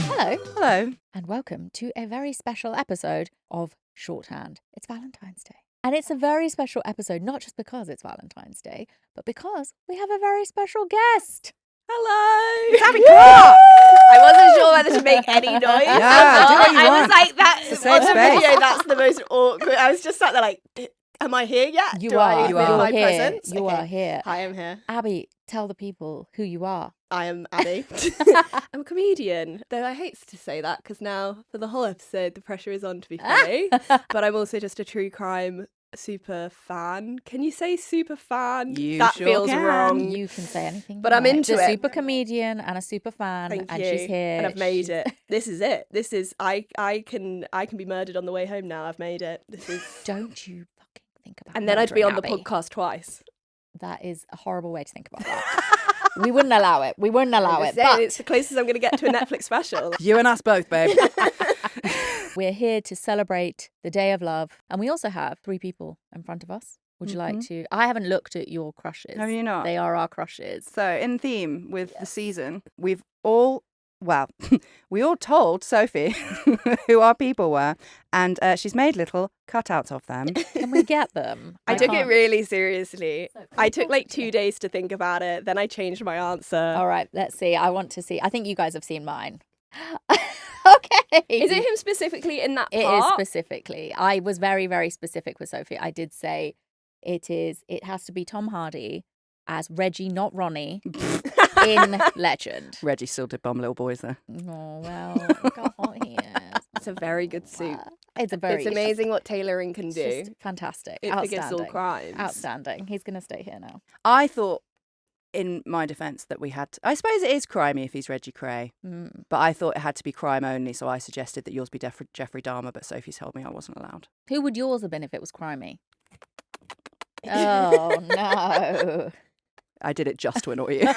Hello. And welcome to a very special episode of Shorthand. It's Valentine's Day. And it's a very special episode, not just because it's Valentine's Day, but because we have a very special guest. Hello. It's Abi Clarke. I wasn't sure whether to make any noise. Yeah, do what you I want. was like, that's It's a on safe the space. video. That's the most awkward. I was just sat there like, am I here yet? You Do are. I You admit are. my here. presence? You Okay. are here. Hi, I'm here. Abby, tell the people who you are. I am Abi. I'm a comedian, though I hate to say that because now for the whole episode the pressure is on to be funny. But I'm also just a true crime super fan. Can you say super fan? You that sure feels can. wrong. You can say anything. But you I'm like. into She's a it. super comedian and a super fan, Thank and you. she's here. And I've made it. This is it. This is I can be murdered on the way home now. I've made it. This is. Don't you fucking think about. And then I'd be on the murdering Abby. podcast twice. That is a horrible way to think about that. We wouldn't allow it. We wouldn't allow it. But It's the closest I'm going to get to a Netflix special. You and us both, babe. we're here to celebrate the Day of Love. And we also have 3 people in front of us. Would you like to? I haven't looked at your crushes. Have you not? They are our crushes. So, in theme with the season, we all told Sophie who our people were, and she's made little cutouts of them. Can we get them? I took it can't. really seriously. I took like 2 days to think about it. Then I changed my answer. All right, let's see. I want to see. I think you guys have seen mine. Okay. Is it him specifically in that It part? is specifically. I was very, very specific with Sophie. I did say it has to be Tom Hardy as Reggie, not Ronnie, in Legend. Reggie still did bum little boys there. Oh, well, look how hot he is. It's a very good suit. It's It's amazing what tailoring can It's do. just fantastic. It forgets all Outstanding. crimes. Outstanding. He's going to stay here now. I thought, in my defence, that we had to, I suppose it is crimey if he's Reggie Cray, but I thought it had to be crime only, so I suggested that yours be Jeffrey Dahmer, but Sophie told me I wasn't allowed. Who would yours have been if it was crimey? Oh, no. I did it just to annoy you.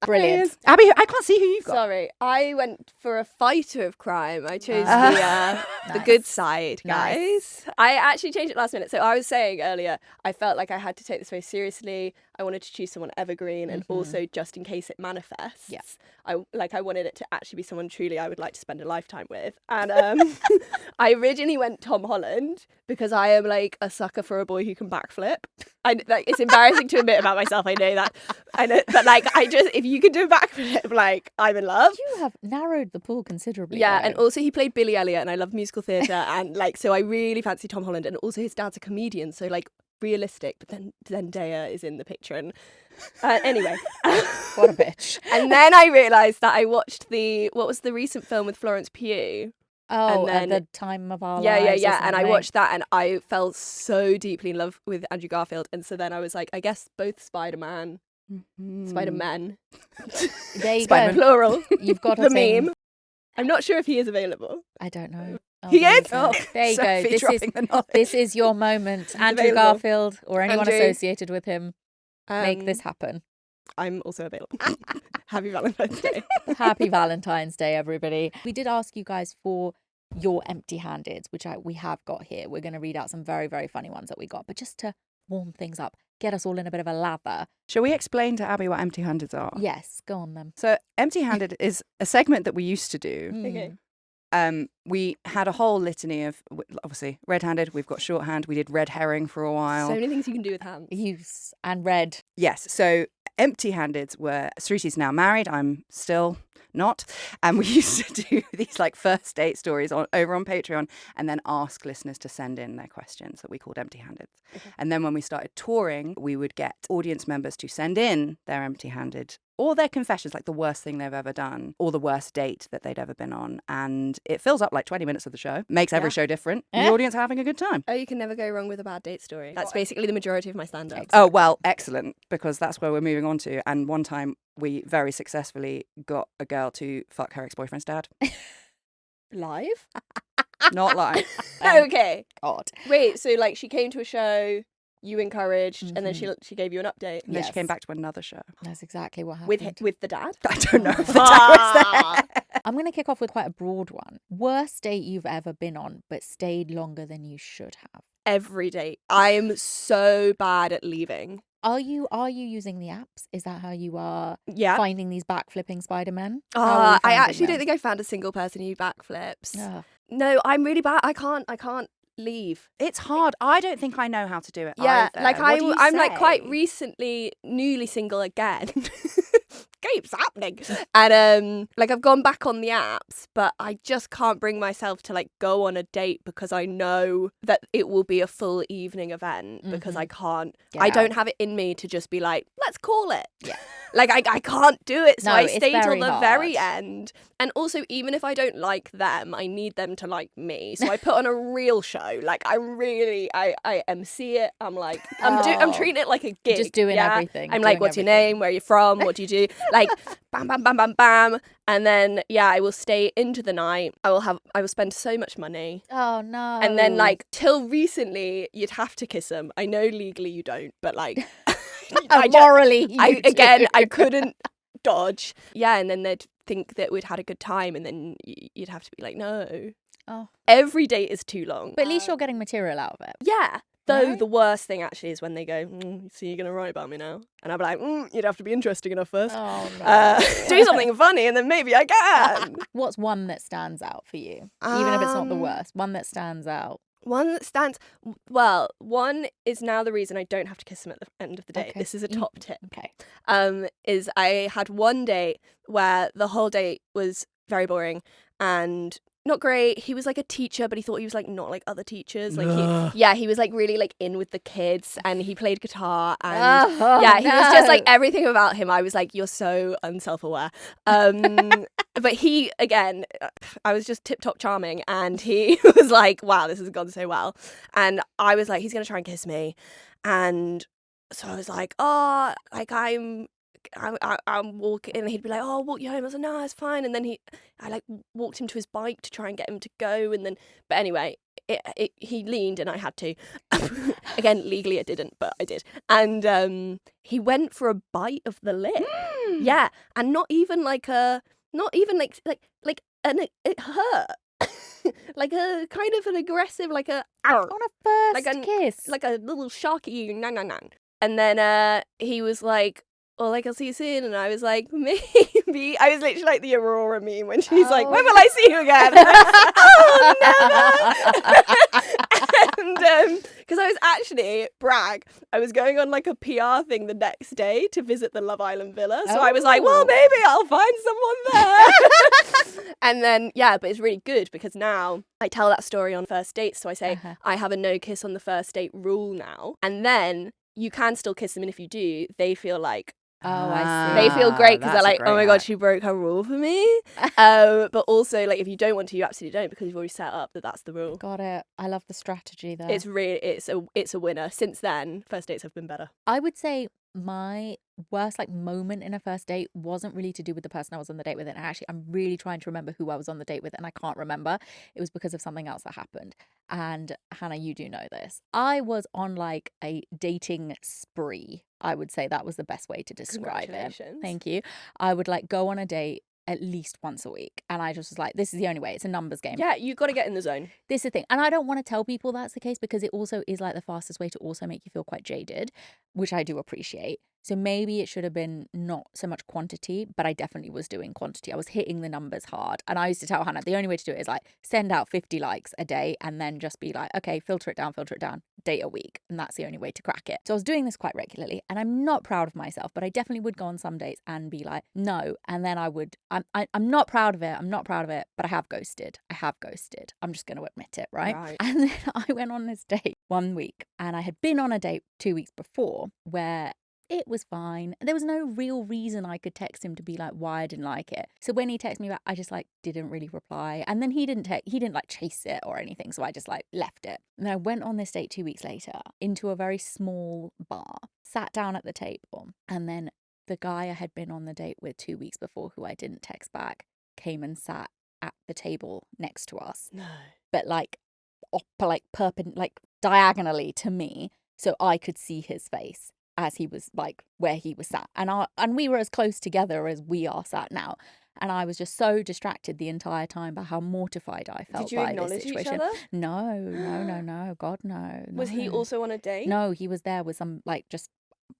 Brilliant. Abby, I can't see who you've got. Sorry, I went for a fighter of crime. I chose the Nice. good side, guys. Nice. I actually changed it last minute. So I was saying earlier, I felt like I had to take this very seriously. I wanted to choose someone evergreen, and also just in case it manifests. Yes. I wanted it to actually be someone truly I would like to spend a lifetime with. And I originally went Tom Holland because I am like a sucker for a boy who can backflip. It's embarrassing to admit about myself. I know that. I know, but like if you can do a backflip, like I'm in love. You have narrowed the pool considerably. Yeah, though. and also he played Billy Elliot, and I love musical theatre, and like so I really fancy Tom Holland, and also his dad's a comedian, so like realistic. But then Zendaya is in the picture, and anyway, What a bitch. and then I realised that I watched what was the recent film with Florence Pugh? Oh, And at the time of our Yeah, lives. yeah, or and I something. watched that, and I fell so deeply in love with Andrew Garfield, and so then I was like, I guess both Spider-Man, Spider-Men, There you Spider-Man. go. plural, You've got the a thing. meme. I'm not sure if he is available. I don't know. Oh, He there is? you go. There you go. Sophie dropping the knowledge. This is your moment. Andrew available. Garfield or anyone Andrew. associated with him. Make Um, this happen. I'm also available. Happy Valentine's Day. Happy Valentine's Day, everybody. We did ask you guys for your empty-handed, which we have got here. We're going to read out some very, very funny ones that we got. But just to warm things up, get us all in a bit of a lather. Shall we explain to Abby what empty-handed are? Yes, go on then. So, empty-handed is a segment that we used to do. Okay. We had a whole litany of, obviously, red-handed. We've got shorthand. We did red herring for a while. So many things you can do with hands. Use and red. Yes. So empty-handed were, Sruti's now married. I'm still not. And we used to do these like first date stories over on Patreon and then ask listeners to send in their questions that we called empty-handed. Okay. And then when we started touring, we would get audience members to send in their empty-handed or their confessions, like the worst thing they've ever done or the worst date that they'd ever been on. And it fills up like 20 minutes of the show, makes every show different. Yeah. The audience are having a good time. Oh, you can never go wrong with a bad date story. That's basically the majority of my stand-ups. Oh, well, excellent, because that's where we're moving on to. And one time we very successfully got a girl to fuck her ex-boyfriend's dad. Live? Not live. Okay. God. Wait, so like she came to a show, you encouraged, and then she gave you an update And then she Yes. came back to another show. That's exactly what with happened. with the dad? I don't know if the dad was there. I'm going going to kick off with quite a broad one. Worst date you've ever been on, but stayed longer than you should have. Every day. I'm so bad at leaving. Are you using the apps? Is that how you are Yeah. finding these backflipping Spider-Men? How are you I finding actually don't them? think I found a single person who backflips. Ugh. No, I'm really bad. I can't leave. It's hard. I don't think I know how to do it Yeah, either. like What do you I'm like quite say? recently newly single again. Keeps happening. And like I've gone back on the apps, but I just can't bring myself to like go on a date because I know that it will be a full evening event because I can't Get I don't out. have it in me to just be like, let's call it. Yeah. Like I can't do it. So No, I it's stay till very the very hard. end. And also even if I don't like them, I need them to like me. So I put on a real show. Like I MC it. I'm like I'm Oh. treating it like a gig. Just doing yeah? everything, I'm like, doing what's your everything. name? Where are you from? What do you do? Like bam bam bam bam bam. And then yeah, I will stay into the night. I will spend so much money. Oh no. And then like till recently you'd have to kiss them. I know legally you don't, but like morally, you do. I couldn't dodge. Yeah, and then they'd think that we'd had a good time, and then you'd have to be like, no. Oh. Every date is too long. But at least you're getting material out of it. Yeah. Though Right? the worst thing actually is when they go, so you're going to write about me now? And I'll be like, you'd have to be interesting enough first. Oh no. Do something funny and then maybe I can. What's one that stands out for you? Even if it's not the Um, worst. One that stands out. One that stands, well, one is now the reason I don't have to kiss them at the end of the date. Okay. This is a top tip. Okay. Is I had one date where the whole date was very boring and not great. He was like a teacher, but he thought he was like not like other teachers. Like he was like really like in with the kids, and he played guitar, and he was just like everything about him. I was like, you're so unself-aware. But he, again, I was just tip-top charming, and he was like, wow, this has gone so well. And I was like, he's gonna try and kiss me, and so I was like, oh, like I'm walking, and he'd be like, oh, I'll walk you home. I was like, no, it's fine. And then I like walked him to his bike to try and get him to go, and then, but anyway, he leaned and I had to. Again, legally I didn't, but I did. And he went for a bite of the lip. Yeah, and not even like it hurt. Like a kind of an aggressive, like a On a first like a kiss. like a little sharky no. And then he was like, oh, like, I'll see you soon. And I was like, maybe. I was literally like the Aurora meme when she's like, when will I see you again? Oh, never. And because I was actually, I was going on like a PR thing the next day to visit the Love Island villa. So I was like, well, maybe I'll find someone there. And then, yeah, but it's really good because now I tell that story on first dates. So I say, I have a no kiss on the first date rule now. And then you can still kiss them, and if you do, they feel like, Oh, I see. they feel great because they're that's a like, great oh my God, hack. she broke her rule for me. But also, like, if you don't want to, you absolutely don't, because you've already set up that that's the rule. Got it. I love the strategy there. It's really, it's a winner. Since then, first dates have been better. I would say my worst like moment in a first date wasn't really to do with the person I was on the date with, and actually I'm really trying to remember who I was on the date with, and I can't remember. It was because of something else that happened. And Hannah, you do know this. I was on like a dating spree. I would say that was the best way to describe it. Congratulations. Thank you. I would like go on a date at least once a week, and I just was like, this is the only way. It's a numbers game. Yeah, you've got to get in the zone. This is the thing. And I don't want to tell people that's the case, because it also is like the fastest way to also make you feel quite jaded, which I do appreciate. So maybe it should have been not so much quantity, but I definitely was doing quantity. I was hitting the numbers hard. And I used to tell Hannah, the only way to do it is like send out 50 likes a day and then just be like, okay, filter it down, date a week. And that's the only way to crack it. So I was doing this quite regularly, and I'm not proud of myself, but I definitely would go on some dates and be like, no. And then I'm not proud of it, but I have ghosted. I'm just going to admit it, right? And then I went on this date one week, and I had been on a date 2 weeks before where it was fine. There was no real reason I could text him to be like why I didn't like it. So when he texted me back, I just like didn't really reply. And then he didn't like chase it or anything. So I just like left it. And I went on this date 2 weeks later into a very small bar, sat down at the table, and then the guy I had been on the date with 2 weeks before, who I didn't text back, came and sat at the table next to us. No. But like diagonally to me, so I could see his face as he was like where he was sat, and we were as close together as we are sat now. And I was just so distracted the entire time by how mortified I felt Did you by this acknowledge each situation. other? No. God, no. Was he no. also on a date? No, he was there with some, like, just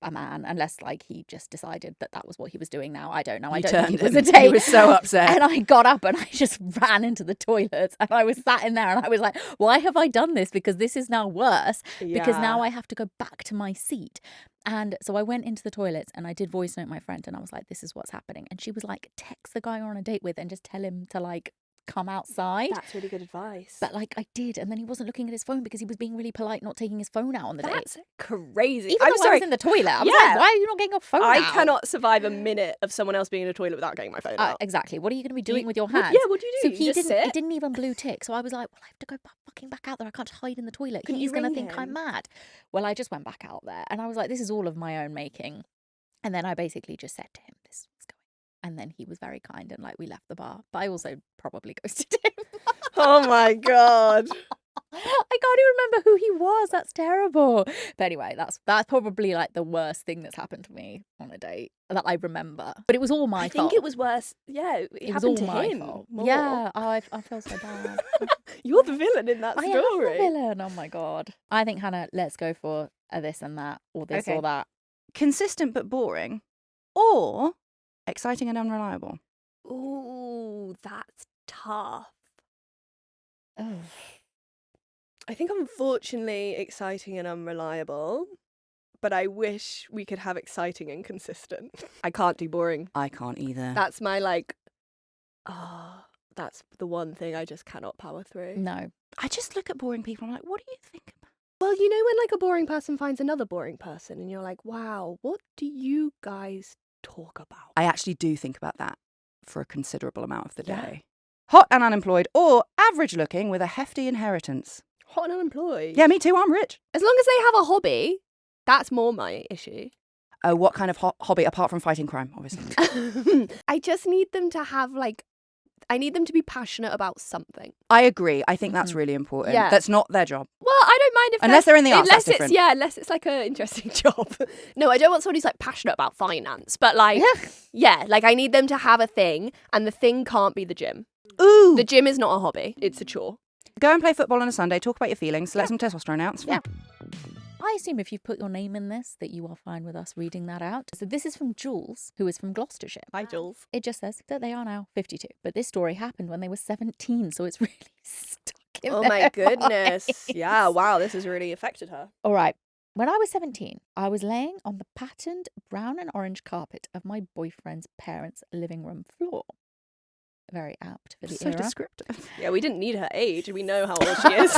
a man, unless, like, he just decided that was what he was doing now. I don't know. I You don't think turned it was a him. date. He was so upset. And I got up and I just ran into the toilets and I was sat in there and I was like, why have I done this? Because this is now worse. Because now I have to go back to my seat. And so I went into the toilets and I did voice note my friend and I was like, this is what's happening. And she was like, text the guy you're on a date with and just tell him to, like, come outside. That's really good advice. But, like, I did, and then he wasn't looking at his phone because he was being really polite, not taking his phone out on the That's date. crazy. Even though I was in the toilet, I was like, why are you not getting your phone out? I cannot survive a minute of someone else being in a toilet without getting my phone out. Exactly. What are you going to be doing with your What- hands? yeah, what do you do? So You he just didn't. sit? It didn't even blue tick. So I was like, well, I have to go fucking back out there. I can't hide in the toilet. Couldn't He's you going to ring think I'm him? mad. Well, I just went back out there, and I was like, this is all of my own making. And then I basically just said to him, this is what's going on. And then he was very kind and, like, we left the bar. But I also probably ghosted him. Oh my God. I can't even remember who he was. That's terrible. But anyway, that's probably, like, the worst thing that's happened to me on a date that I remember. But it was all my I fault. think it was worse. Yeah, it was happened all to my him. fault. more. Yeah, I feel so bad. You're the villain in that I story. am the villain. Oh my God. I think, Hannah, let's go for a this and that, or this Okay. or that. Consistent but boring, or exciting and unreliable. Ooh, that's tough. Oh. I think unfortunately exciting and unreliable, but I wish we could have exciting and consistent. I can't do boring. I can't either. That's my that's the one thing I just cannot power through. No. I just look at boring people. I'm like, what do you think about? Well, you know when, like, a boring person finds another boring person and you're like, wow, what do you guys talk about? I actually do think about that for a considerable amount of the Yeah. day. Hot and unemployed, or average looking with a hefty inheritance. Hot and unemployed. Yeah, me too. I'm rich. As long as they have a hobby, that's more my issue. Oh, what kind of hobby apart from fighting crime? Obviously. I just need them to have, like, I need them to be passionate about something. I agree. I think that's really important. Yeah. That's not their job. Well, I don't mind if Unless they're in the arts, unless that's it's different. unless it's like an interesting job. No, I don't want someone who's, like, passionate about finance, but, like, yeah, like, I need them to have a thing, and the thing can't be the gym. Ooh. The gym is not a hobby; it's a chore. Go and play football on a Sunday. Talk about your feelings. Let some testosterone out. It's fine. I assume if you've put your name in this, that you are fine with us reading that out. So this is from Jules, who is from Gloucestershire. Hi, Jules. It just says that they are now 52. But this story happened when they were 17, so it's really stuck in Oh their my goodness! minds. Yeah, wow, this has really affected her. All right. When I was 17, I was laying on the patterned brown and orange carpet of my boyfriend's parents' living room floor. Very apt for the So era. descriptive. Yeah, we didn't need her age. We know how old she is.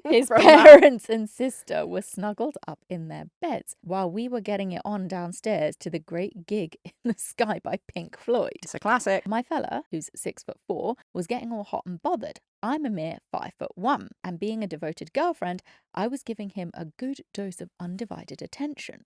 His From that. parents and sister were snuggled up in their beds while we were getting it on downstairs to the great gig in the sky by Pink Floyd. It's a classic. My fella, who's 6'4", was getting all hot and bothered. I'm a mere 5'1", and being a devoted girlfriend, I was giving him a good dose of undivided attention.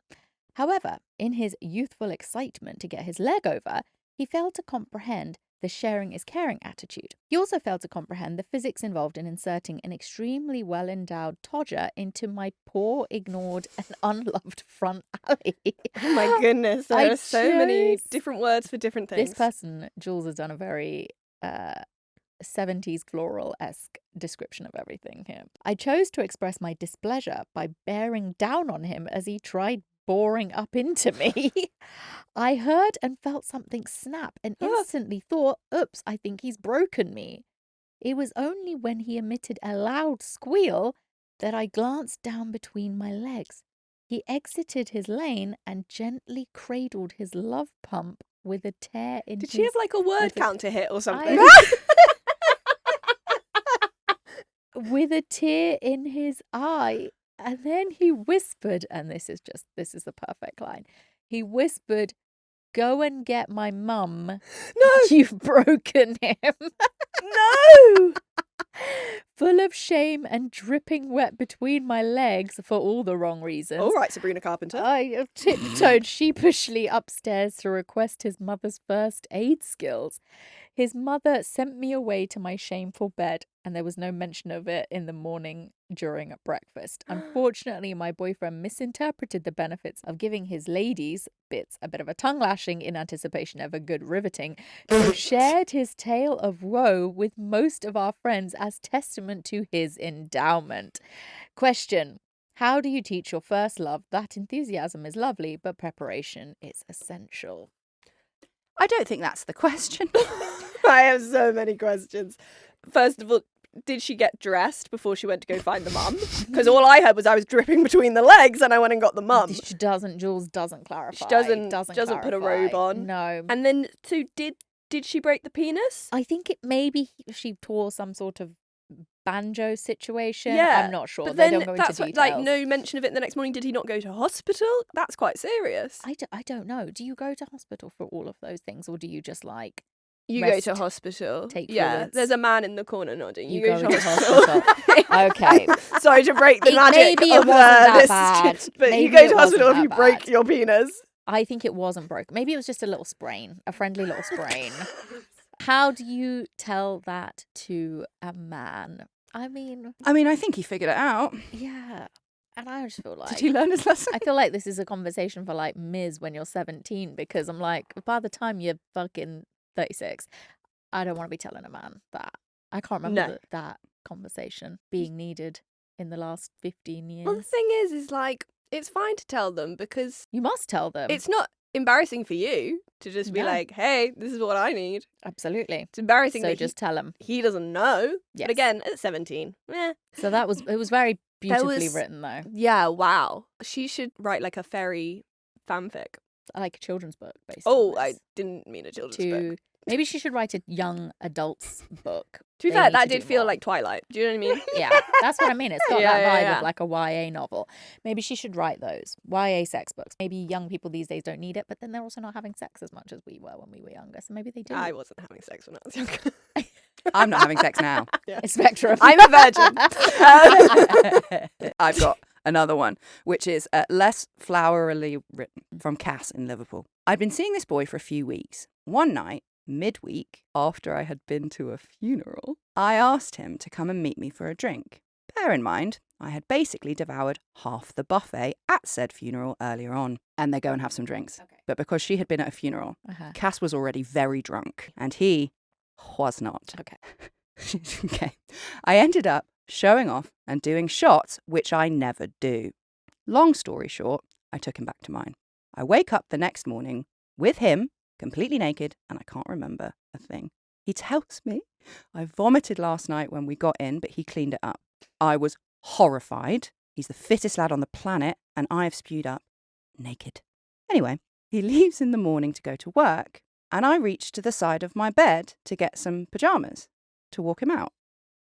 However, in his youthful excitement to get his leg over, he failed to comprehend the sharing is caring attitude. He also failed to comprehend the physics involved in inserting an extremely well-endowed todger into my poor, ignored, and unloved front alley. Oh my goodness, there I are so many chose- different words for different things. This person, Jules, has done a very 70s floral-esque description of everything here. I chose to express my displeasure by bearing down on him as he tried boring up into me. I heard and felt something snap and instantly thought, oops, I think he's broken me. It was only when he emitted a loud squeal that I glanced down between my legs. He exited his lane and gently cradled his love pump with a tear in Did his... she have, like, a word with a- count to hit or something? with a tear in his eye. And then he whispered, and this is the perfect line. He whispered, "Go and get my mum. No! You've broken him." No! full of shame and dripping wet between my legs for all the wrong reasons. All right, Sabrina Carpenter. I tiptoed sheepishly upstairs to request his mother's first aid skills. His mother sent me away to my shameful bed, and there was no mention of it in the morning during breakfast. Unfortunately, my boyfriend misinterpreted the benefits of giving his ladies bits a bit of a tongue lashing in anticipation of a good riveting. He shared his tale of woe with most of our friends as testament to his endowment. Question: how do you teach your first love that enthusiasm is lovely, but preparation is essential? I don't think that's the question. I have so many questions. First of all, did she get dressed before she went to go find the mum? Because all I heard was I was dripping between the legs and I went and got the mum. She doesn't, Jules doesn't clarify. She doesn't put a robe on. No. And then, so did she break the penis? I think it maybe she tore some sort of banjo situation. Yeah, I'm not sure. But They then don't go into that's details. like no mention of it the next morning. Did he not go to hospital? That's quite serious. I don't know. Do you go to hospital for all of those things, or do you just like You rest, go to hospital. take yeah, fluids? there's a man in the corner nodding. You go go to to hospital. hospital. Okay. Sorry to break the It- magic maybe it of wasn't that this, bad. but Maybe you go it to hospital if wasn't you that break bad. your penis. I think it wasn't broke. Maybe it was just a little sprain, a friendly little sprain. How do you tell that to a man? I mean, I think he figured it out. yeah. And I just feel like Did he learn his lesson? I feel like this is a conversation for like Ms. when you're 17, because I'm like, by the time you're fucking 36, I don't want to be telling a man that. I can't remember that conversation being needed in the last 15 years. Well, the thing is like, it's fine to tell them because You must tell them. it's not embarrassing for you to just be No. like, hey, this is what I need. Absolutely. It's embarrassing So that just tell them. he doesn't know. Yes. But again, at 17, So it was very beautifully was- written though. yeah, wow. She should write like a fairy fanfic. I like a children's book based Oh, on I this. didn't mean a children's book. Maybe she should write a young adults book. To be They fair, need that to did do feel more. like Twilight. Do you know what I mean? Yeah, that's what I mean. It's got Yeah, that vibe yeah. of like a YA novel. Maybe she should write those YA sex books. Maybe young people these days don't need it, but then they're also not having sex as much as we were when we were younger. So maybe they do. I wasn't having sex when I was younger. I'm not having sex now. A spectrum. I'm a virgin. I've got another one, which is less flowerily written from Cass in Liverpool. I'd been seeing this boy for a few weeks. One night, midweek, after I had been to a funeral, I asked him to come and meet me for a drink. Bear in mind, I had basically devoured half the buffet at said funeral earlier on, and they go and have some drinks. Okay. But because she had been at a funeral, Uh-huh. Cass was already very drunk, and he was not. Okay. Okay. I ended up showing off and doing shots, which I never do. Long story short, I took him back to mine. I wake up the next morning with him, completely naked, and I can't remember a thing. He tells me I vomited last night when we got in, but he cleaned it up. I was horrified. He's the fittest lad on the planet, and I have spewed up naked. Anyway, he leaves in the morning to go to work, and I reached to the side of my bed to get some pyjamas to walk him out.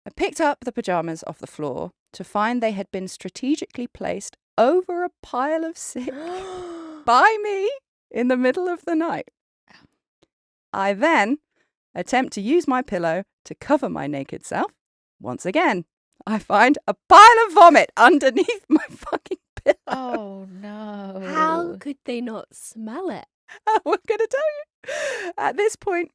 I picked up the pyjamas off the floor to find they had been strategically placed over a pile of sick by me in the middle of the night. I then attempt to use my pillow to cover my naked self. Once again, I find a pile of vomit underneath my fucking pillow. Oh no. How could they not smell it? I'm going to tell you. At this point,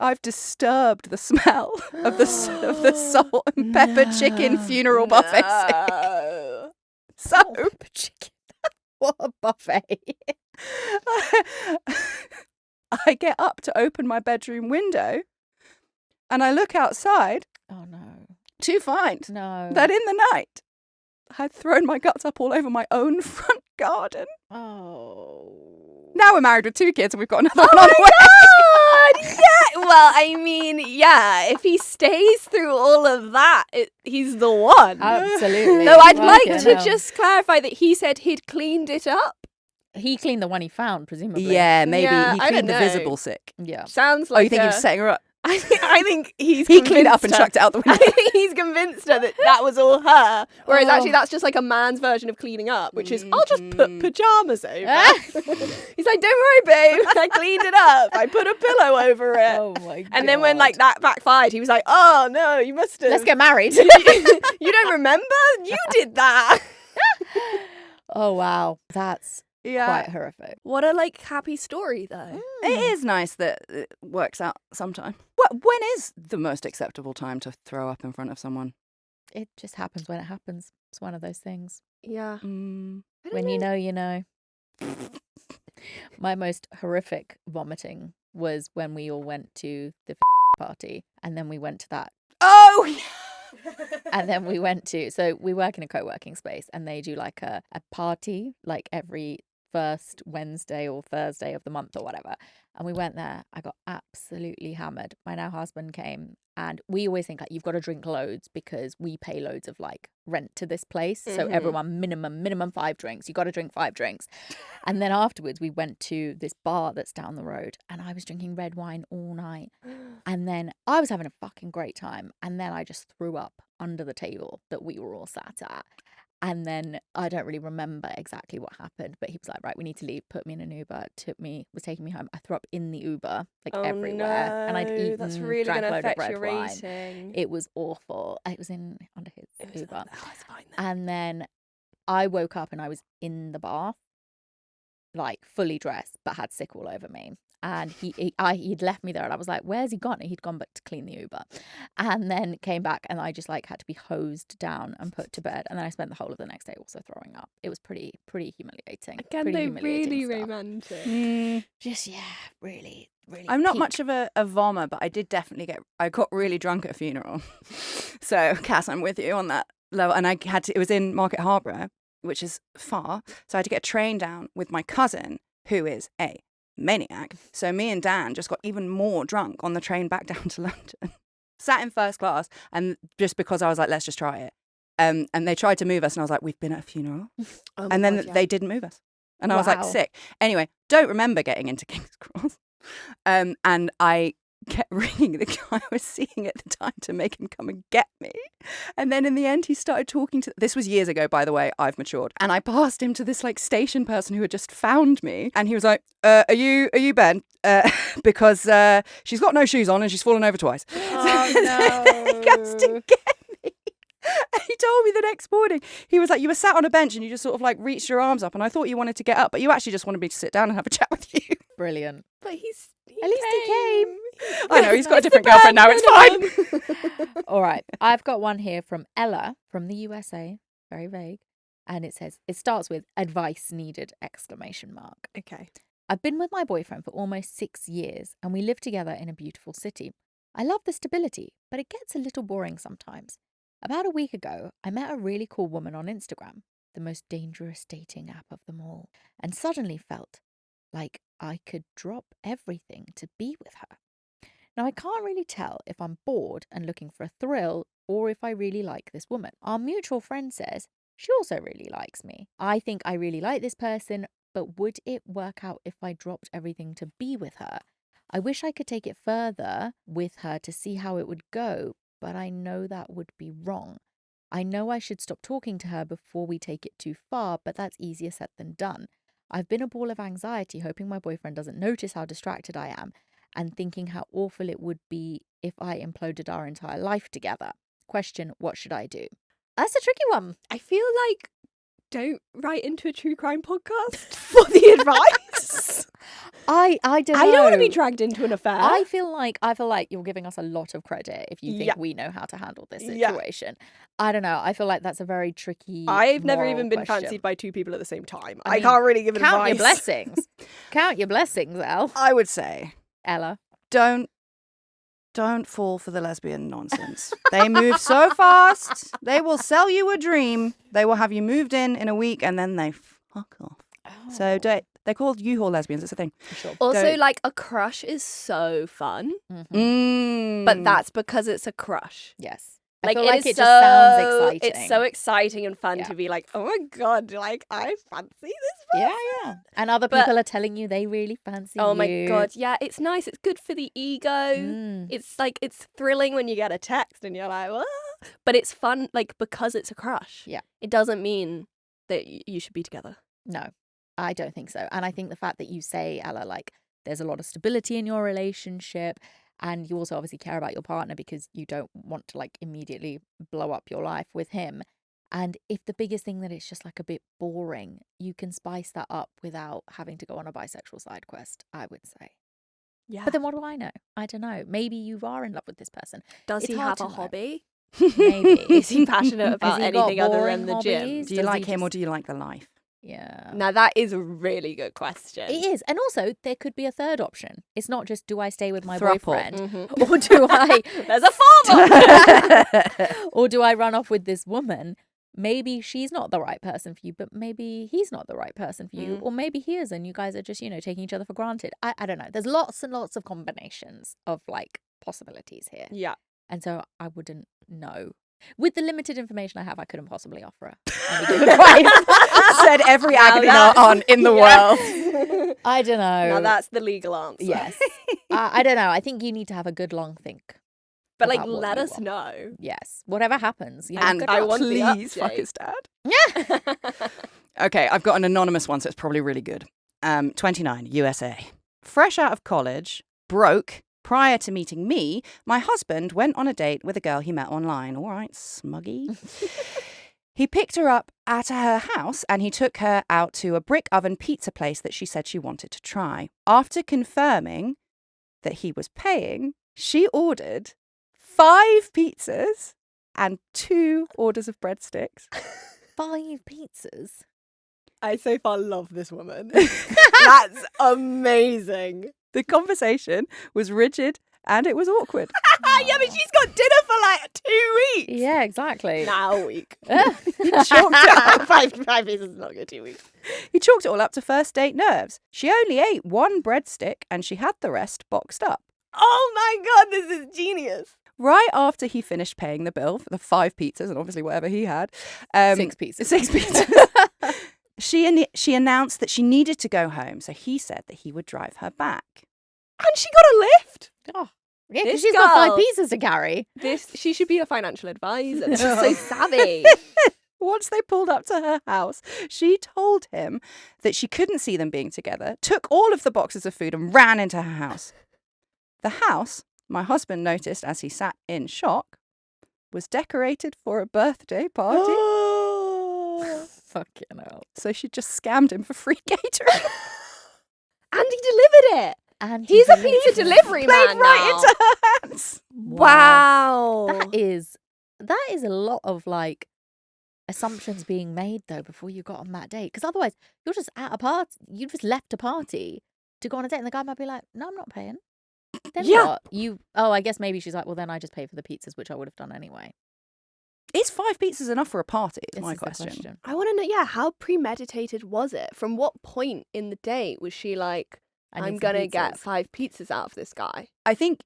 I've disturbed the smell of the salt and pepper chicken funeral buffet. No. So, chicken. What a buffet. I get up to open my bedroom window and I look outside Oh no. to find No. that in the night I'd thrown my guts up all over my own front garden. Oh. Now we're married with 2 kids and we've got another Oh one on the way. my god! Yeah. Well, I mean, yeah. If he stays through all of that, he's the one. Absolutely. No, I'd like Fucking to hell. just clarify that he said he'd cleaned it up. He cleaned the one he found, presumably. Yeah, maybe Yeah, he I cleaned don't the know. visible sick. Yeah. Sounds Oh, like you think he was setting her up? I think He cleaned it up and chucked it out the window. I think he's convinced her that was all her. Whereas actually that's just like a man's version of cleaning up, which is I'll just put pajamas over. He's like, don't worry, babe. I cleaned it up. I put a pillow over it. Oh my god. And then when like that backfired, he was like, oh no, you must have. Let's get married. You don't remember? You did that. Oh wow. That's quite horrific. What a like happy story though. It is nice that it works out sometime. When is the most acceptable time to throw up in front of someone? It just happens when it happens. It's one of those things. Yeah. When you know, you know. My most horrific vomiting was when we all went to the party, and then we went to that. Oh, And then we went to, so we work in a co-working space, and they do like a party like every first Wednesday or Thursday of the month or whatever. And we went there. I got absolutely hammered. My now husband came, and we always think like you've got to drink loads because we pay loads of like rent to this place. So everyone minimum 5 drinks. You got to drink 5 drinks. And then afterwards we went to this bar that's down the road, and I was drinking red wine all night. And then I was having a fucking great time. And then I just threw up under the table that we were all sat at. And then I don't really remember exactly what happened, but he was like, right, we need to leave, put me in an Uber, was taking me home. I threw up in the Uber, like everywhere. No, and I'd eaten, that's really drank a gonna load of affect red your wine. rating. It was awful. It was under his Uber. Oh, it's fine then. And then I woke up and I was in the bath, like fully dressed, but had sick all over me. And he'd left me there, and I was like, where's he gone? And he'd gone back to clean the Uber, and then came back, and I just like had to be hosed down and put to bed. And then I spent the whole of the next day also throwing up. It was pretty humiliating. Again, pretty they humiliating really stuff. romantic. Just really I'm not peak. much of a vommer, but I did definitely I got really drunk at a funeral. So, Cass, I'm with you on that level. And it was in Market Harborough, which is far. So I had to get a train down with my cousin, who is a maniac. So me and Dan just got even more drunk on the train back down to London. Sat in first class, and just because I was like, let's just try it. And they tried to move us, and I was like, we've been at a funeral. And then they didn't move us. And I was like, sick. Anyway, don't remember getting into King's Cross. And I kept ringing the guy I was seeing at the time to make him come and get me. And then in the end, he started talking to... This was years ago, by the way. I've matured. And I passed him to this like station person who had just found me. And he was like, are you Ben? Because she's got no shoes on and she's fallen over twice. Oh, no. He comes to get me. And he told me the next morning, he was like, you were sat on a bench and you just sort of like reached your arms up, and I thought you wanted to get up, but you actually just wanted me to sit down and have a chat with you. Brilliant. But at least he came. I know, he's got a different girlfriend now, it's fine. All right. I've got one here from Ella from the USA. Very vague. And it says, it starts with advice needed, ! Okay. I've been with my boyfriend for almost 6 years, and we live together in a beautiful city. I love the stability, but it gets a little boring sometimes. About a week ago, I met a really cool woman on Instagram, the most dangerous dating app of them all, and suddenly felt like I could drop everything to be with her. Now, I can't really tell if I'm bored and looking for a thrill, or if I really like this woman. Our mutual friend says she also really likes me. I think I really like this person, but would it work out if I dropped everything to be with her? I wish I could take it further with her to see how it would go, but I know that would be wrong. I know I should stop talking to her before we take it too far, but that's easier said than done. I've been a ball of anxiety, hoping my boyfriend doesn't notice how distracted I am, and thinking how awful it would be if I imploded our entire life together. Question, what should I do? That's a tricky one. I feel like don't write into a true crime podcast for the advice. I don't know. I don't want to be dragged into an affair. I feel like you're giving us a lot of credit if you think we know how to handle this situation. I don't know. I feel like that's a very tricky. I've never moral even been question. fancied by 2 people at the same time. I I mean, can't really give advice. Count your blessings. Count your blessings, Elle. I would say, Ella. don't fall for the lesbian nonsense. They move so fast. They will sell you a dream. They will have you moved in a week, and then they fuck off. Oh. So they're called U-Haul lesbians. It's a thing. Sure. Also, Don't- like a crush is so fun, Mhm. Mm. but that's because it's a crush. Yes. I feel it like is it just sounds so- exciting. It's so exciting and fun Yeah. to be like, oh my God, like, I fancy this Yeah, person. yeah. And other But- people are telling you they really fancy Oh you. my God, yeah, it's nice. It's good for the ego. Mm. It's like, it's thrilling when you get a text and you're like, "Whoa." But it's fun, like, because it's a crush. Yeah. It doesn't mean that you should be together. No, I don't think so. And I think the fact that you say, Ella, like, there's a lot of stability in your relationship, and you also obviously care about your partner because you don't want to, like, immediately blow up your life with him. And if the biggest thing that it's just, like, a bit boring, you can spice that up without having to go on a bisexual side quest, I would say. Yeah. But then what do I know? I don't know. Maybe you are in love with this person. Does it's he hard have to a know. hobby? Maybe. Is he passionate about Has he got anything other boring than the gym? hobbies? Do you Does like he him or just- do you like the life? Yeah. Now, that is a really good question. It is. And also, there could be a third option. It's not just, do I stay with my Throuple. boyfriend? Mhm. Or do I... There's a fourth option. or do I run off with this woman? Maybe she's not the right person for you, but maybe he's not the right person for you. Mm. Or maybe he is, and you guys are just, taking each other for granted. I don't know. There's lots and lots of combinations of, like, possibilities here. Yeah. And so I wouldn't know. With the limited information I have, I couldn't possibly offer her any good advice. Said every Now agony that's- aunt in the Yeah. world. I don't know. Now that's the legal answer. Yes. I don't know. I think you need to have a good long think. But like, about what let you us want. know. Yes. Whatever happens. And good I luck. want the please fuck update. his dad. Yeah. Okay, I've got an anonymous one, so it's probably really good. 29, USA. Fresh out of college, broke. Prior to meeting me, my husband went on a date with a girl he met online. All right, smuggy. He picked her up at her house and he took her out to a brick oven pizza place that she said she wanted to try. After confirming that he was paying, she ordered 5 pizzas and 2 orders of breadsticks. 5 pizzas. I so far love this woman. That's amazing. The conversation was rigid and it was awkward. Yeah, but she's got dinner for like 2 weeks. Yeah, exactly. Now a week. He chalked it up. five pieces is not good. 2 weeks. He chalked it all up to first date nerves. She only ate 1 breadstick and she had the rest boxed up. Oh my God, this is genius. Right after he finished paying the bill for the 5 pizzas and obviously whatever he had, 6 pizzas. 6 pizzas. She announced that she needed to go home, so he said that he would drive her back. And she got a lift. Oh, yeah, because This she's got 5 girl- pizzas to carry. She should be a financial advisor. She's so savvy. Once they pulled up to her house, she told him that she couldn't see them being together, took all of the boxes of food and ran into her house. The house, my husband noticed as he sat in shock, was decorated for a birthday party. Fucking hell. So she just scammed him for free catering. And he delivered it. And He's a delivered pizza it. delivery Played man right now. into her hands. Wow. That is a lot of, like, assumptions being made, though, before you got on that date. Because otherwise, you're just at a party. You just left a party to go on a date, and the guy might be like, "No, I'm not paying." Then Yeah. what? Oh, I guess maybe she's like, "Well, then I just pay for the pizzas, which I would have done anyway." Is 5 pizzas enough for a party? Is This my is the question. I want to know, yeah, how premeditated was it? From what point in the date was she like, I need I'm some going to get pizzas. 5 pizzas out of this guy? I think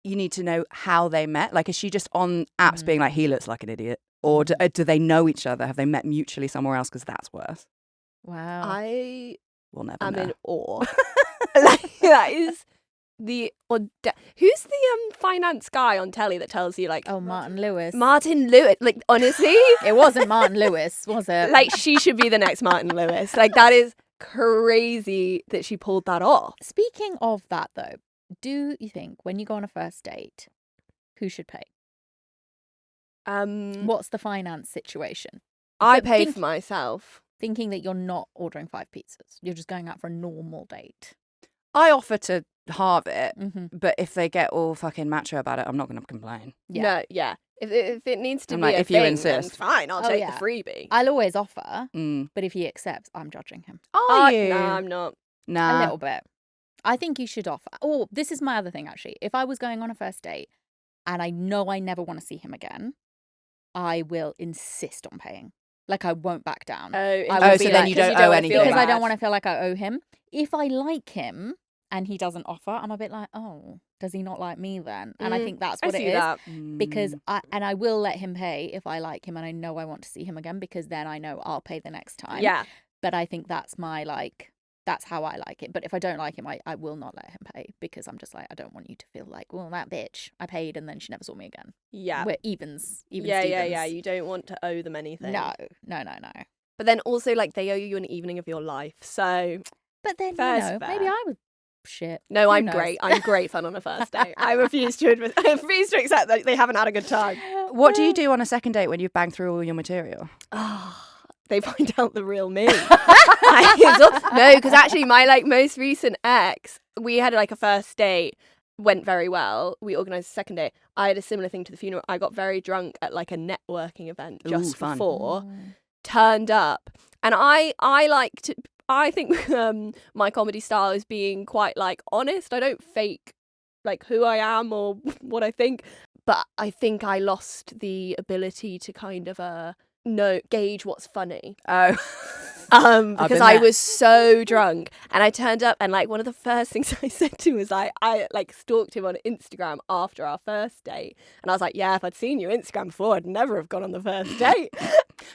you need to know how they met. Like, is she just on apps being like, he looks like an idiot? Or do they know each other? Have they met mutually somewhere else? Because that's worse. Wow. I We'll never am know. in awe. Like, that is the... Who's the finance guy on telly that tells you, like... Oh, Martin Lewis. Martin Lewis. Like, honestly... It wasn't Martin Lewis, was it? Like, she should be the next Martin Lewis. Like, that is crazy that she pulled that off. Speaking of that, though, do you think when you go on a first date, who should pay? What's the finance situation? I But pay think- for myself. Thinking that you're not ordering 5 pizzas, you're just going out for a normal date. I offer to halve it, Mm-hmm. but if they get all fucking macho about it, I'm not going to complain. Yeah. No, yeah. If it needs to I'm be like, a if you thing, insist. then fine, I'll Oh, take yeah. the freebie. I'll always offer, Mm. but if he accepts, I'm judging him Are you? No, I'm not. a Nah. little bit. I think you should offer. Oh, this is my other thing, actually. If I was going on a first date and I know I never want to see him again, I will insist on paying. Like, I won't back down. Oh, I Oh, will so be then like- you 'cause don't owe wanna anything. feel because I bad. don't want to feel like I owe him. If I like him and he doesn't offer, I'm a bit like, oh, Does he not like me then? And I think that's I what it see is. that. Because I will let him pay if I like him and I know I want to see him again, because then I know I'll pay the next time. Yeah. But I think that's my that's how I like it. But if I don't like him, I will not let him pay, because I'm just like, I don't want you to feel like, well, that bitch, I paid and then she never saw me again. Yeah. We're evens. Yeah. Stevens. You don't want to owe them anything. No. But then also, like, they owe you an evening of your life. So, But then, fair's maybe fair. I was shit. No, Who I'm knows? great. I'm great fun on a first date. I refuse to accept that they haven't had a good time. What do you do on a second date when you've banged through all your material? They find out the real me. No, because actually my most recent ex, we had a first date, went very well. We organised a second date. I had a similar thing to the funeral. I got very drunk at a networking event just fun. before, turned up, and I like to. I think my comedy style is being quite honest. I don't fake who I am or what I think, but I think I lost the ability to kind of gauge what's funny. Oh. Because I was so drunk, and I turned up, and one of the first things I said to him was I stalked him on Instagram after our first date, and I was like, yeah, if I'd seen your Instagram before, I'd never have gone on the first date.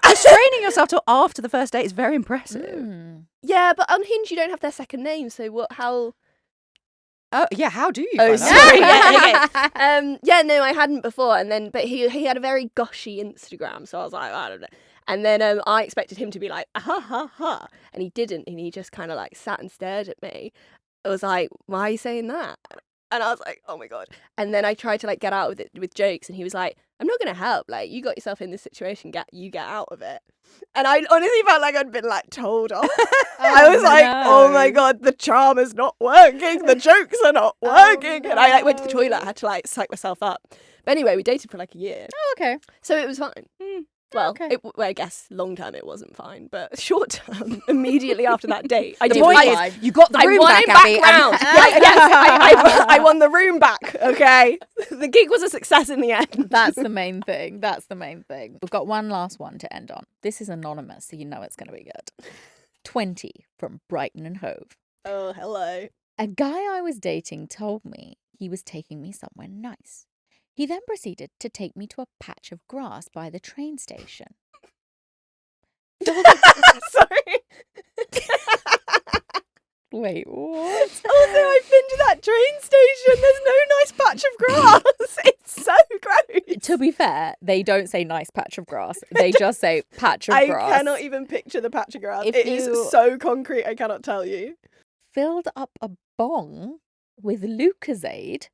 Restraining yourself till after the first date is very impressive. Yeah, but Unhinged, you don't have their second name, so how? Oh yeah, how do you? Oh, find out? sorry. Yeah, okay. Yeah, no, I hadn't before, and then but he had a very gushy Instagram, so I was like, I don't know. And then I expected him to be like, ha ha ha, and he didn't, and he just kind of sat and stared at me. I was like, why are you saying that? And I was like, oh my god. And then I tried to get out with it with jokes, and he was like, I'm not gonna help. You got yourself in this situation, get out of it. And I honestly felt like I'd been told off. I was like, oh my god, the charm is not working, the jokes are not working. And I went to the toilet, I had to psych myself up. But anyway, we dated for a year. Oh, okay. So it was fine. Well, okay. I guess long term it wasn't fine, but short term, immediately after that date, I The did. point I is, you got the room won back, him Abby. back round. Yes, I won the room back. Okay, the gig was a success in the end. That's the main thing. We've got one last one to end on. This is anonymous, so you know it's going to be good. 20 from Brighton and Hove. Oh, hello. A guy I was dating told me he was taking me somewhere nice. He then proceeded to take me to a patch of grass by the train station. Sorry. Wait, what? Also, I've been to that train station. There's no nice patch of grass. It's so gross. To be fair, they don't say nice patch of grass. They just say patch of grass. I cannot even picture the patch of grass. If It is you- so concrete, I cannot tell you. Filled up a bong with Lucozade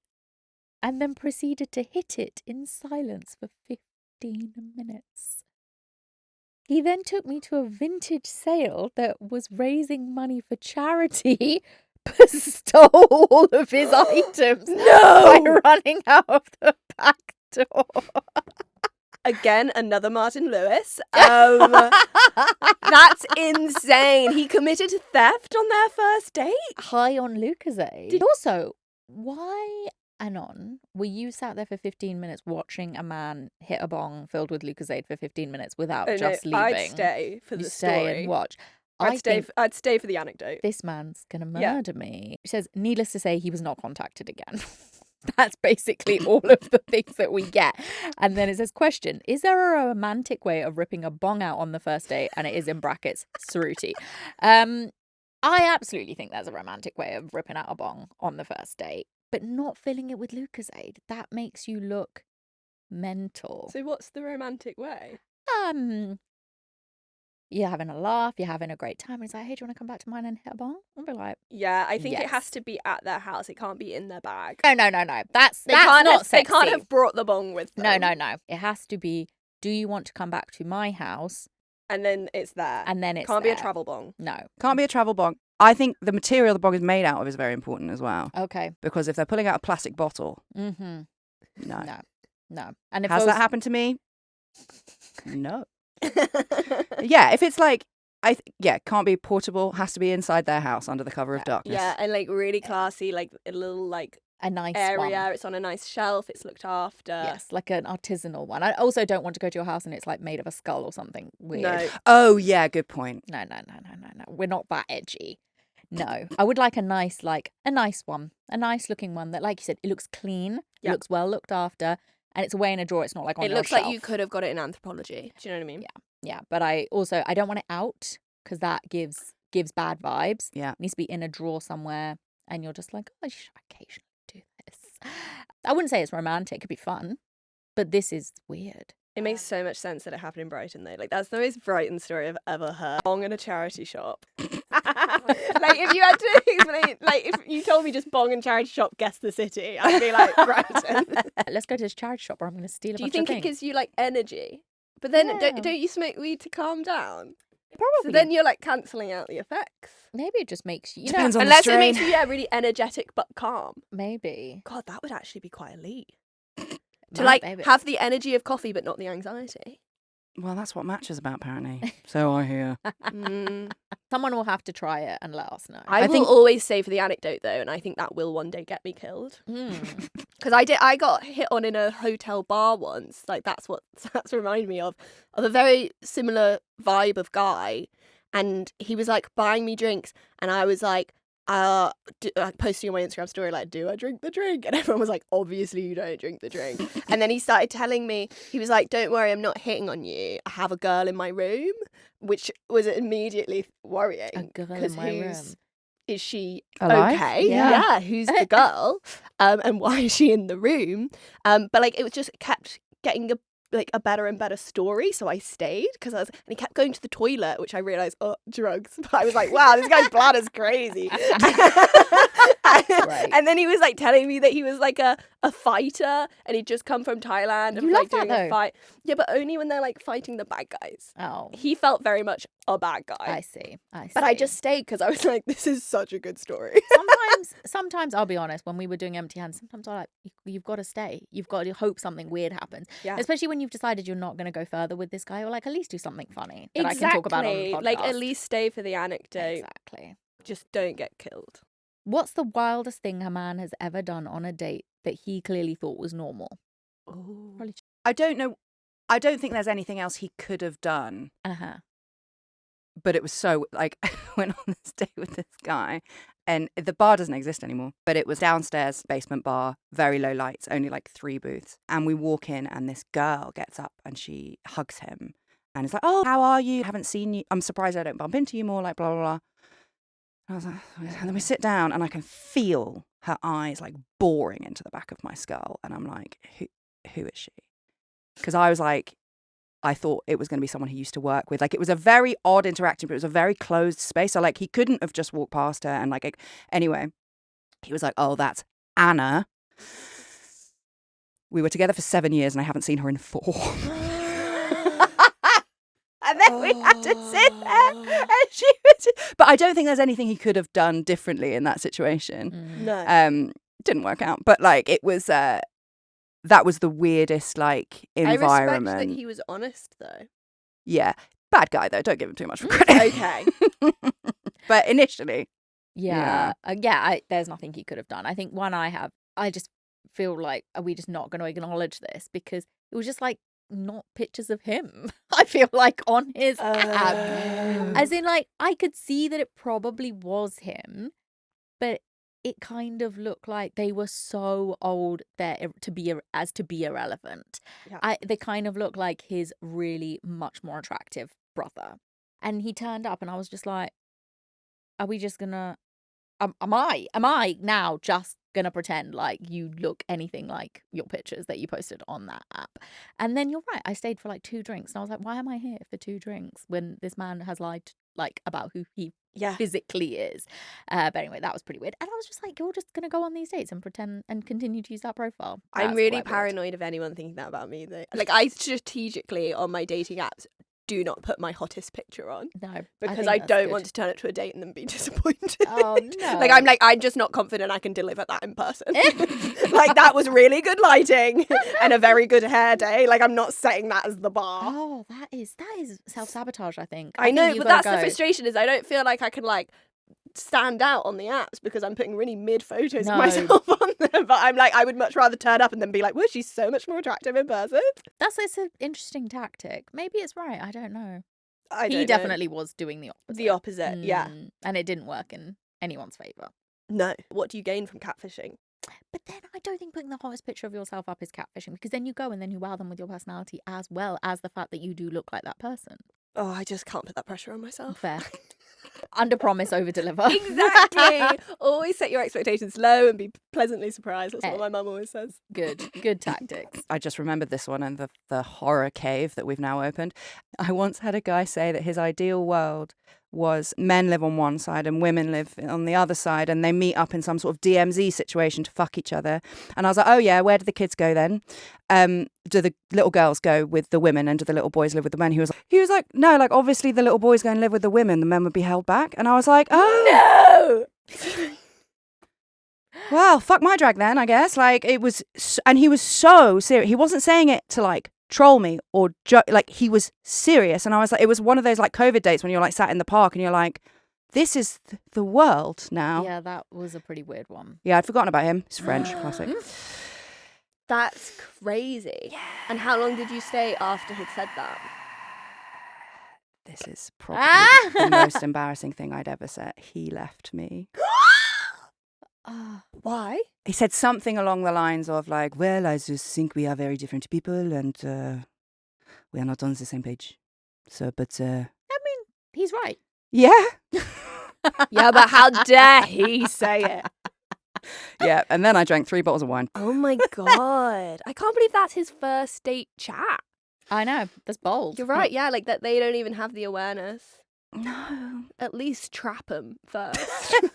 and then proceeded to hit it in silence for 15 minutes. He then took me to a vintage sale that was raising money for charity, but stole all of his items by running out of the back door. Again, another Martin Lewis. That's insane. He committed theft on their first date. High on Lucozade. Also, why, Anon, were you sat there for 15 minutes watching a man hit a bong filled with Lucozade for 15 minutes without just leaving? I'd stay for You the stay story. and watch. I'd stay for the anecdote. This man's going to Yeah. murder me. He says, needless to say, he was not contacted again. That's basically all of the things that we get. And then it says, question, is there a romantic way of ripping a bong out on the first date? And it is in brackets, Cerruti. I absolutely think there's a romantic way of ripping out a bong on the first date, but not filling it with Lucozade. That makes you look mental. So what's the romantic way? You're having a laugh, you're having a great time. And it's like, hey, do you want to come back to mine and hit a bong? I'll be like, Yeah, I think it Yes. has to be at their house. It can't be in their bag. no. That's They can't not have, sexy. They can't have brought the bong with them. No. It has to be, do you want to come back to my house? And then it's there. And then it's Can't be a there. travel bong. No. Can't be a travel bong. I think the material the bong is made out of is very important as well. Okay. Because if they're pulling out a plastic bottle, Mm-hmm. no. No. And if Has it that was- happened to me? No. Yeah, if it's can't be portable, has to be inside their house under the cover of darkness. Yeah, and really classy, a little a nice area. one. It's on a nice shelf. It's looked after. Yes, like an artisanal one. I also don't want to go to your house and it's made of a skull or something weird. No. Oh, yeah, good point. No. We're not that edgy. No, I would like a nice one, a nice looking one that, like you said, it looks clean, it looks well looked after, and it's away in a drawer. It's not like on your looks shelf. like you could have got it in Anthropology. Do you know what I mean? Yeah, but I don't want it out because that gives bad vibes. Yeah. It needs to be in a drawer somewhere, and you're just like, oh, I should occasionally do this. I wouldn't say it's romantic. It'd be fun, but this is weird. It makes so much sense that it happened in Brighton, though. Like, that's the most Brighton story I've ever heard. Bong in a charity shop. Like, if you had to explain, like, if you told me just bong and charity shop, guess the city, I'd be like, Brighton. Let's go to this charity shop, or I'm going to steal a Do you bunch think of it things. gives you, like, energy? But then Yeah. don't you smoke weed to calm down? Probably. So then you're, like, cancelling out the effects. Maybe it just makes you, Depends on the Unless it strain. makes you, really energetic but calm. maybe. God, that would actually be quite elite. Might, To, like, maybe. have the energy of coffee but not the anxiety. Well, that's what Match is about, apparently. So I hear. Someone will have to try it and let us know. I will always say for the anecdote, though, and I think that will one day get me killed. Because I got hit on in a hotel bar once. Like, that's reminded me of a very similar vibe of guy. And he was, like, buying me drinks. And I was like, posting on my Instagram story, like, do I drink the drink? And everyone was like, obviously you don't drink the drink. And then he started telling me, he was like, don't worry, I'm not hitting on you. I have a girl in my room, which was immediately worrying. A girl in my room. Is she Alive? okay? Yeah. Who's the girl? And why is she in the room? But like, it was just kept getting a better and better story, so I stayed and he kept going to the toilet, which I realised, drugs. But I was like, wow, this guy's bladder's crazy. Right. And then he was like telling me that he was like a fighter and he'd just come from Thailand and You like love that, doing a though. fight. Yeah, but only when they're like fighting the bad guys. Oh, He felt very much a bad guy. I see. But I just stayed because I was like, this is such a good story. Sometimes I'll be honest, when we were doing Empty Hands, sometimes I'm like, you've got to stay. You've got to hope something weird happens. Yeah. Especially when you've decided you're not going to go further with this guy, or like at least do something funny that I can talk about on the podcast. Like, at least stay for the anecdote. Exactly. Just don't get killed. What's the wildest thing a man has ever done on a date that he clearly thought was normal? Probably. I don't know. I don't think there's anything else he could have done. But it was so, like, I went on this date with this guy and the bar doesn't exist anymore, but it was downstairs, basement bar, very low lights, only like 3 booths. And we walk in and this girl gets up and she hugs him and is like, oh, how are you? Haven't seen you. I'm surprised I don't bump into you more, like, blah, blah, blah. And I was like, and then we sit down and I can feel her eyes like boring into the back of my skull. And I'm like, who is she? Because I was like, I thought it was going to be someone he used to work with. Like, it was a very odd interaction, but it was a very closed space. So, like, he couldn't have just walked past her. And, like, anyway, he was like, oh, that's Anna. We were together for 7 years and I haven't seen her in 4. And then we had to sit there and she was... But I don't think there's anything he could have done differently in that situation. No. Didn't work out. But, like, it was... that was the weirdest, like, environment. I respect that he was honest, though. Yeah. Bad guy, though. Don't give him too much credit. Okay. But initially. Yeah. There's nothing he could have done. I think I just feel like, are we just not going to acknowledge this? Because it was just like not pictures of him. I feel like on his app. As in, like, I could see that it probably was him, but it kind of looked like they were so old to be irrelevant. Yeah. They kind of look like his really much more attractive brother. And he turned up and I was just like, are we just gonna am I now just gonna pretend like you look anything like your pictures that you posted on that app? And then you're right, I stayed for like 2 drinks and I was like, why am I here for 2 drinks when this man has lied like about who he physically is? But anyway, that was pretty weird. And I was just like, you're just gonna go on these dates and pretend and continue to use that profile? I'm That's really quite weird. paranoid of anyone thinking that about me, though. Like, I strategically on my dating apps do not put my hottest picture on. No, because I don't want to turn up to a date and then be disappointed. Oh no. I'm just not confident I can deliver that in person. Like, that was really good lighting and a very good hair day. Like, I'm not setting that as the bar. Oh, that is self-sabotage, I think. I know, think but that's the frustration is I don't feel like I can, like, stand out on the apps because I'm putting really mid photos of myself on there. But I'm like, I would much rather turn up and then be like, well, she's so much more attractive in person. It's an interesting tactic. Maybe it's right. I don't know. I don't He know. definitely was doing the opposite. The opposite, yeah. And it didn't work in anyone's favour. No. What do you gain from catfishing? But then I don't think putting the hottest picture of yourself up is catfishing, because then you go and then you wow them with your personality as well as the fact that you do look like that person. Oh, I just can't put that pressure on myself. Fair. Under promise, over deliver. Exactly. Always set your expectations low and be pleasantly surprised. That's what my mum always says. Good tactics. I just remembered this one and the horror cave that we've now opened. I once had a guy say that his ideal world was men live on one side and women live on the other side, and they meet up in some sort of DMZ situation to fuck each other. And I was like, oh yeah, where do the kids go then? Do the little girls go with the women and do the little boys live with the men? He was like, no, like obviously the little boys go and live with the women, the men would be held back. And I was like, oh No! Well, fuck my drag then, I guess. Like it was, and he was so serious. He wasn't saying it to like troll me or like he was serious. And I was like, it was one of those like COVID dates when you're like sat in the park and you're like, this is the world now. Yeah, that was a pretty weird one. Yeah, I'd forgotten about him. He's French, classic. That's crazy. Yeah. And how long did you stay after he'd said that? This is probably the most embarrassing thing I'd ever said. He left me. Why? He said something along the lines of like, well, I just think we are very different people and we are not on the same page. So, but... I mean, he's right. Yeah. Yeah, but how dare he say it? Yeah, and then I drank 3 bottles of wine. Oh my God. I can't believe that's his first date chat. I know. That's bold. You're right, yeah, like that they don't even have the awareness. No. At least trap them first.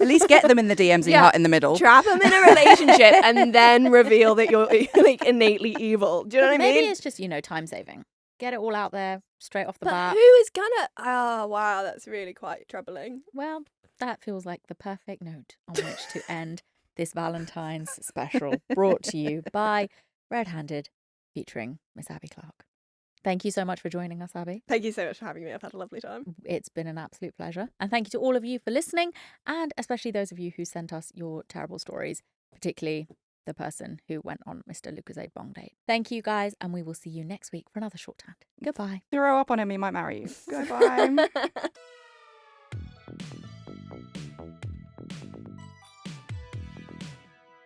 At least get them in the DMZ hut in the middle. Trap them in a relationship and then reveal that you're like innately evil. Do you know what I mean? Maybe it's just, time saving. Get it all out there straight off the bat. Who is gonna... Oh, wow, that's really quite troubling. Well, that feels like the perfect note on which to end this Valentine's special, brought to you by RedHanded, featuring Miss Abi Clarke. Thank you so much for joining us, Abi. Thank you so much for having me. I've had a lovely time. It's been an absolute pleasure. And thank you to all of you for listening, and especially those of you who sent us your terrible stories, particularly the person who went on Mr. Lucozade bong date. Thank you, guys, and we will see you next week for another shorthand. Goodbye. Throw up on him, he might marry you. Goodbye.